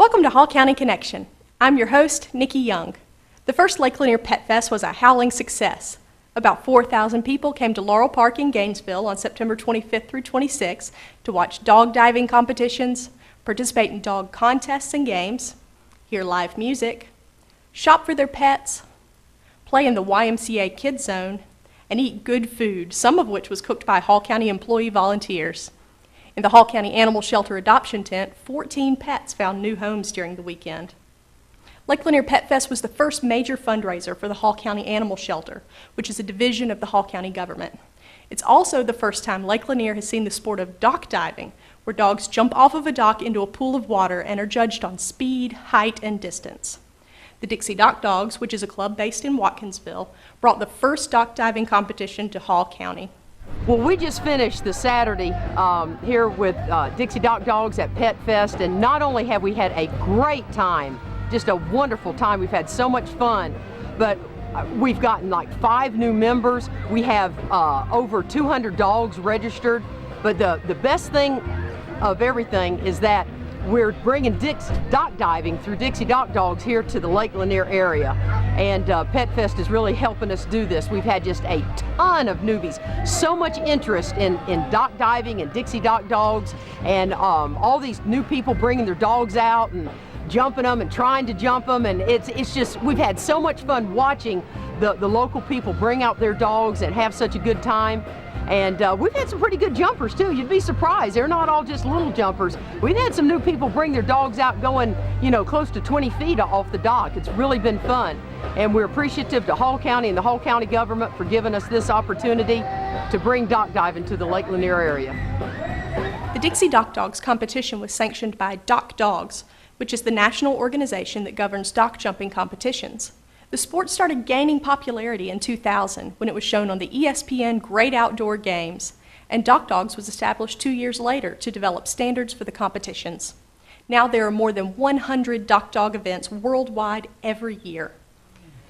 Welcome to Hall County Connection. I'm your host, Nikki Young. The first Lake Lanier Pet Fest was a howling success. About 4,000 people came to Laurel Park in Gainesville on September 25th through 26th to watch dog diving competitions, participate in dog contests and games, hear live music, shop for their pets, play in the YMCA Kids Zone, and eat good food, some of which was cooked by Hall County employee volunteers. In the Hall County Animal Shelter adoption tent, 14 pets found new homes during the weekend. Lake Lanier Pet Fest was the first major fundraiser for the Hall County Animal Shelter, which is a division of the Hall County government. It's also the first time Lake Lanier has seen the sport of dock diving, where dogs jump off of a dock into a pool of water and are judged on speed, height, and distance. The Dixie Dock Dogs, which is a club based in Watkinsville, brought the first dock diving competition to Hall County. Well, we just finished the Saturday here with Dixie Dock Dogs at Pet Fest, and not only have we had a great time, just a wonderful time, we've had so much fun, but we've gotten like 5 new members. We have over 200 dogs registered, but the best thing of everything is that we're bringing dock diving through Dixie Dock Dogs here to the Lake Lanier area, and Pet Fest is really helping us do this. We've had just a ton of newbies, so much interest in dock diving and Dixie Dock Dogs, and all these new people bringing their dogs out and jumping them and trying to jump them, and it's just, we've had so much fun watching the local people bring out their dogs and have such a good time. And we've had some pretty good jumpers too. You'd be surprised. They're not all just little jumpers. We've had some new people bring their dogs out going, close to 20 feet off the dock. It's really been fun. And we're appreciative to Hall County and the Hall County government for giving us this opportunity to bring dock diving to the Lake Lanier area. The Dixie Dock Dogs competition was sanctioned by Dock Dogs, which is the national organization that governs dock jumping competitions. The sport started gaining popularity in 2000 when it was shown on the ESPN Great Outdoor Games, and Dock Dogs was established 2 years later to develop standards for the competitions. Now there are more than 100 dock dog events worldwide every year.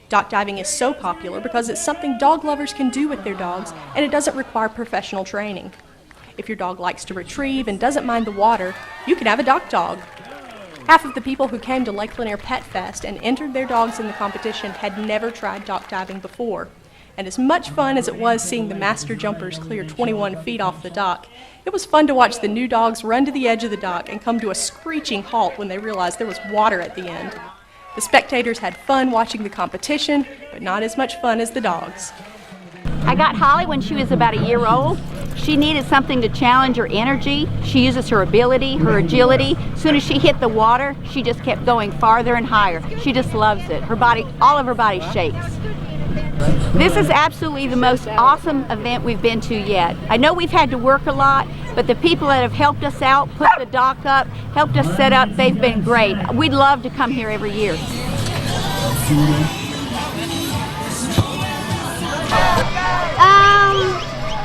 Dock diving is so popular because it's something dog lovers can do with their dogs, and it doesn't require professional training. If your dog likes to retrieve and doesn't mind the water, you can have a dock dog. Half of the people who came to Lake Lanier Pet Fest and entered their dogs in the competition had never tried dock diving before. And as much fun as it was seeing the master jumpers clear 21 feet off the dock, it was fun to watch the new dogs run to the edge of the dock and come to a screeching halt when they realized there was water at the end. The spectators had fun watching the competition, but not as much fun as the dogs. I got Holly when she was about a year old. She needed something to challenge her energy. She uses her ability, her agility. As soon as she hit the water, she just kept going farther and higher. She just loves it. Her body, all of her body shakes. This is absolutely the most awesome event we've been to yet. I know we've had to work a lot, but the people that have helped us out, put the dock up, helped us set up, they've been great. We'd love to come here every year.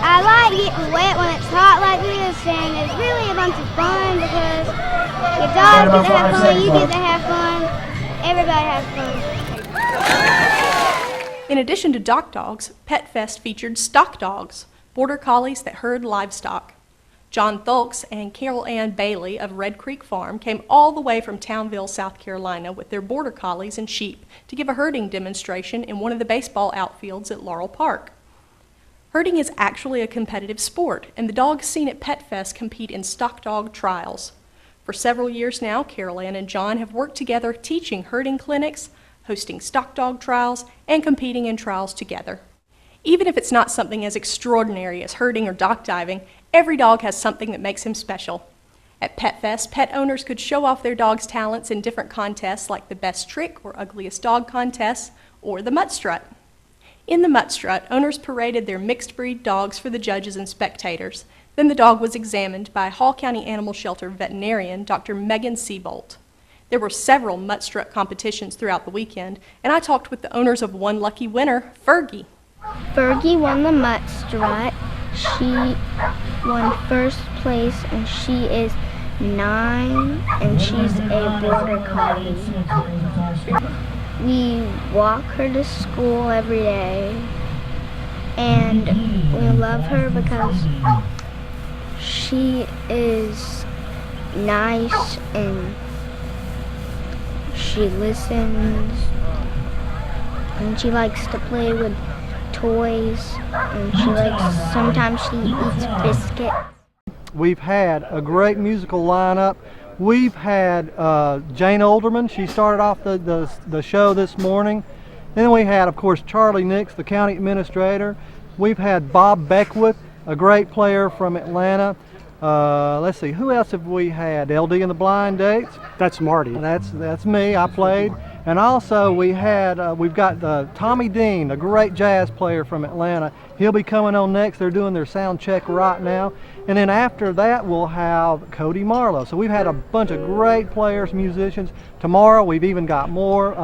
I like getting wet when it's hot like this, and it's really a bunch of fun because your dogs get to have fun, you get to have fun, everybody has fun. In addition to dock dogs, Pet Fest featured stock dogs, border collies that herd livestock. John Thulks and Carol Ann Bailey of Red Creek Farm came all the way from Townville, South Carolina with their border collies and sheep to give a herding demonstration in one of the baseball outfields at Laurel Park. Herding is actually a competitive sport, and the dogs seen at Pet Fest compete in stock dog trials. For several years now, Carol Ann and John have worked together teaching herding clinics, hosting stock dog trials, and competing in trials together. Even if it's not something as extraordinary as herding or dock diving, every dog has something that makes him special. At Pet Fest, pet owners could show off their dog's talents in different contests like the Best Trick or Ugliest Dog contests, or the Mutt Strut. In the Mutt Strut, owners paraded their mixed-breed dogs for the judges and spectators. Then the dog was examined by Hall County Animal Shelter veterinarian Dr. Megan Seabolt. There were several Mutt Strut competitions throughout the weekend, and I talked with the owners of one lucky winner, Fergie. Fergie won the Mutt Strut. She won first place, and she is 9, and she's a border collie. We walk her to school every day, and we love her because she is nice and she listens, and she likes to play with toys, and sometimes she eats biscuits. We've had a great musical lineup. We've had Jane Olderman. She started off the show this morning. Then we had, of course, Charlie Nix, the county administrator. We've had Bob Beckwith, a great player from Atlanta. Let's see, who else have we had? LD and the Blind Dates. That's Marty. That's me. I played. And also we've got Tommy Dean, a great jazz player from Atlanta. He'll be coming on next. They're doing their sound check right now. And then after that we'll have Cody Marlowe. So we've had a bunch of great players, musicians. Tomorrow we've even got more.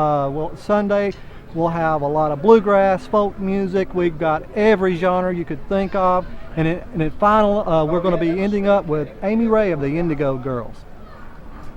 Sunday we'll have a lot of bluegrass, folk music. We've got every genre you could think of. And at final, we're going to be ending up with Amy Ray of the Indigo Girls.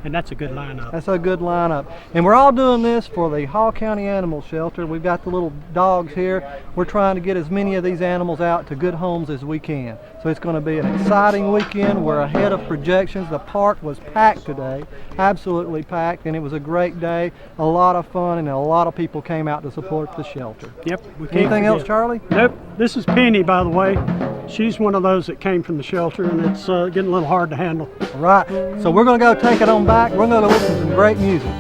And that's a good lineup. That's a good lineup. And we're all doing this for the Hall County Animal Shelter. We've got the little dogs here. We're trying to get as many of these animals out to good homes as we can. So it's going to be an exciting weekend. We're ahead of projections. The park was packed today, absolutely packed, and it was a great day, a lot of fun, and a lot of people came out to support the shelter. Yep. Anything else, Charlie? Nope. This is Penny, by the way. She's one of those that came from the shelter, and it's getting a little hard to handle. All right. So we're going to go take it on back. We're going to listen to some great music.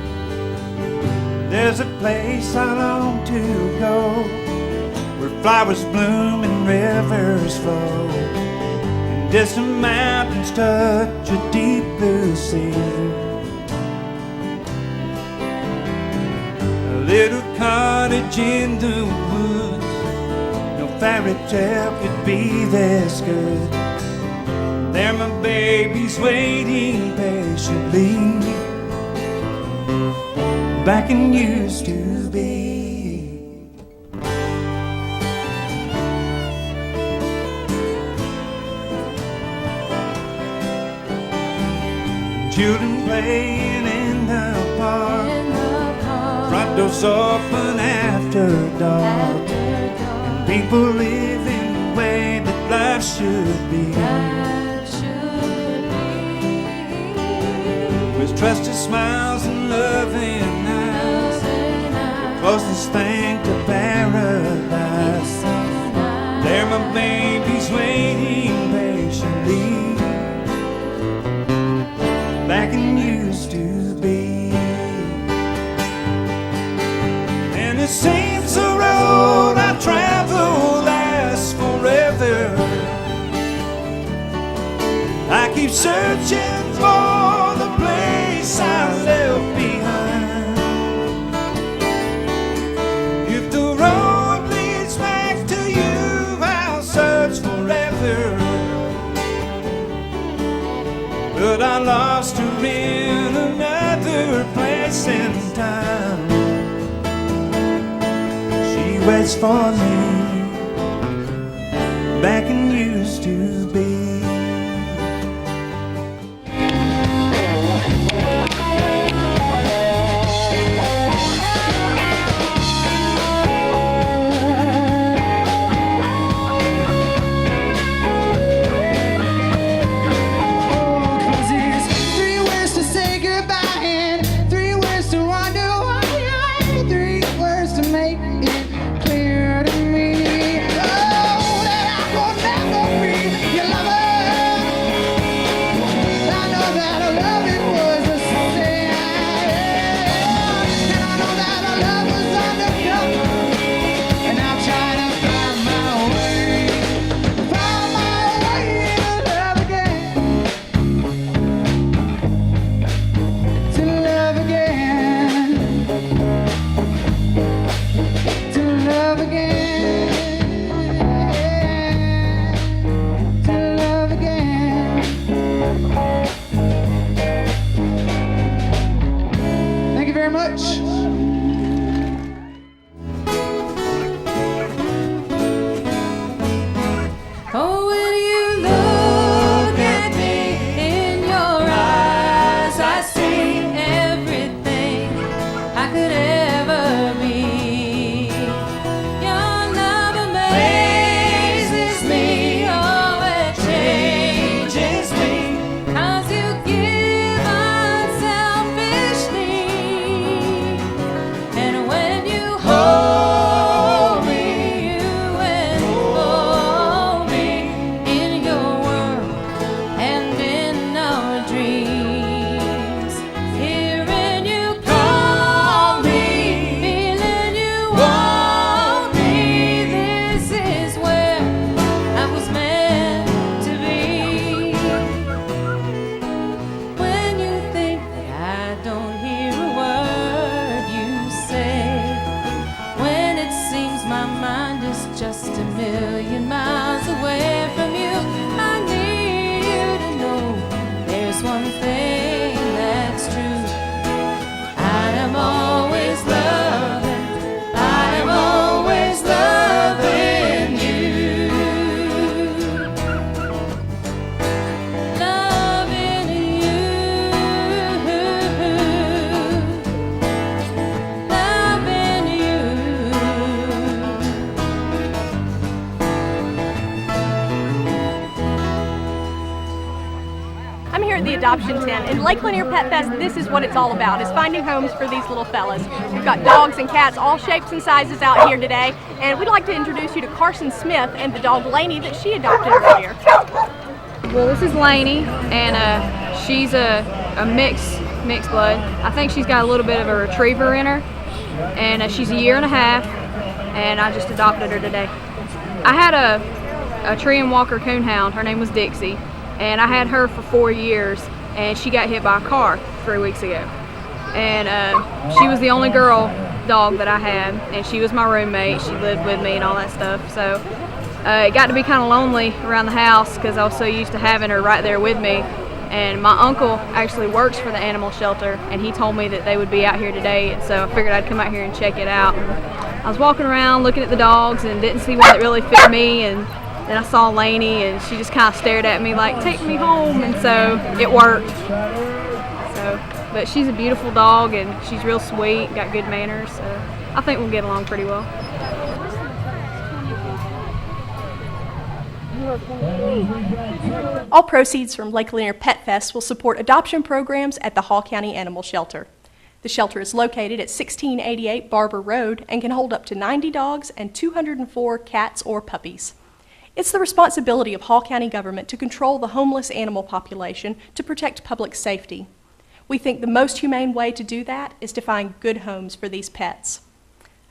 There's a place I long to go, where flowers bloom and rivers flow, and distant mountains touch a deep blue sea. A little cottage in the woods, no fairy tale could be this good. There my baby's waiting patiently, back and used to be. Children playing in the park, front doors open after dark, and people living the way that life should be. With trusted smiles and loving eyes, the closest thing to paradise. There my baby's waiting patiently, back and used to be. And it seems the road I travel lasts forever. I keep searching for the place I left behind. If the road leads back to you, I'll search forever. But I lost her in another place and time. She waits for me, back and used to be. adoption tent. In Lake Lanier Pet Fest, this is what it's all about, is finding homes for these little fellas. We've got dogs and cats, all shapes and sizes out here today, and we'd like to introduce you to Carson Smith and the dog Lainey that she adopted earlier. Well, this is Lainey, and she's a mixed blood. I think she's got a little bit of a retriever in her, and she's a year and a half, and I just adopted her today. I had a tree and walker coonhound. Her name was Dixie, and I had her for 4 years, and she got hit by a car 3 weeks ago. And she was the only girl dog that I had, and she was my roommate. She lived with me and all that stuff. So it got to be kind of lonely around the house because I was so used to having her right there with me. And my uncle actually works for the animal shelter, and he told me that they would be out here today, and so I figured I'd come out here and check it out. I was walking around looking at the dogs and didn't see one that really fit me, and then I saw Lainey, and she just kind of stared at me like, take me home, and so it worked. But she's a beautiful dog, and she's real sweet, got good manners, so I think we'll get along pretty well. All proceeds from Lake Lanier Pet Fest will support adoption programs at the Hall County Animal Shelter. The shelter is located at 1688 Barber Road and can hold up to 90 dogs and 204 cats or puppies. It's the responsibility of Hall County government to control the homeless animal population to protect public safety. We think the most humane way to do that is to find good homes for these pets.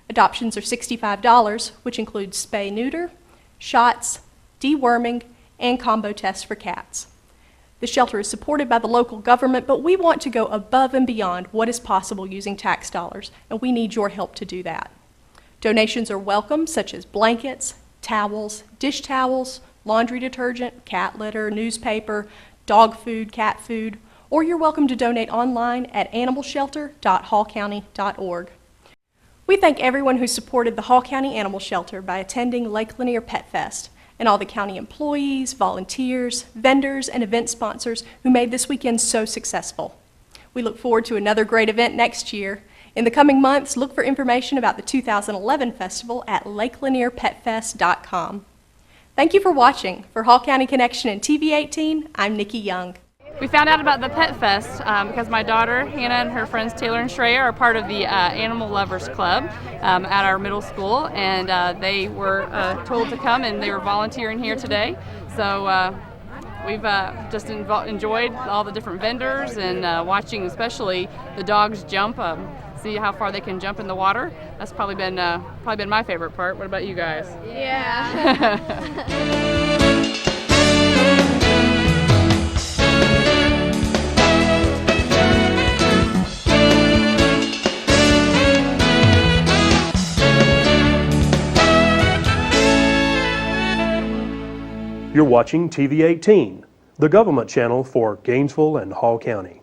Adoptions are $65, which includes spay-neuter, shots, deworming, and combo tests for cats. The shelter is supported by the local government, but we want to go above and beyond what is possible using tax dollars, and we need your help to do that. Donations are welcome, such as blankets, towels, dish towels, laundry detergent, cat litter, newspaper, dog food, cat food, or you're welcome to donate online at animalshelter.hallcounty.org. We thank everyone who supported the Hall County Animal Shelter by attending Lake Lanier Pet Fest, and all the county employees, volunteers, vendors, and event sponsors who made this weekend so successful. We look forward to another great event next year. In the coming months, look for information about the 2011 festival at lakelanierpetfest.com. Thank you for watching. For Hall County Connection and TV 18, I'm Nikki Young. We found out about the Pet Fest because my daughter Hannah and her friends Taylor and Shreya are part of the Animal Lovers Club at our middle school, and they were told to come, and they were volunteering here today. So we've just enjoyed all the different vendors and watching especially the dogs jump, see how far they can jump in the water. That's probably been my favorite part. What about you guys? Yeah. You're watching TV 18, the government channel for Gainesville and Hall County.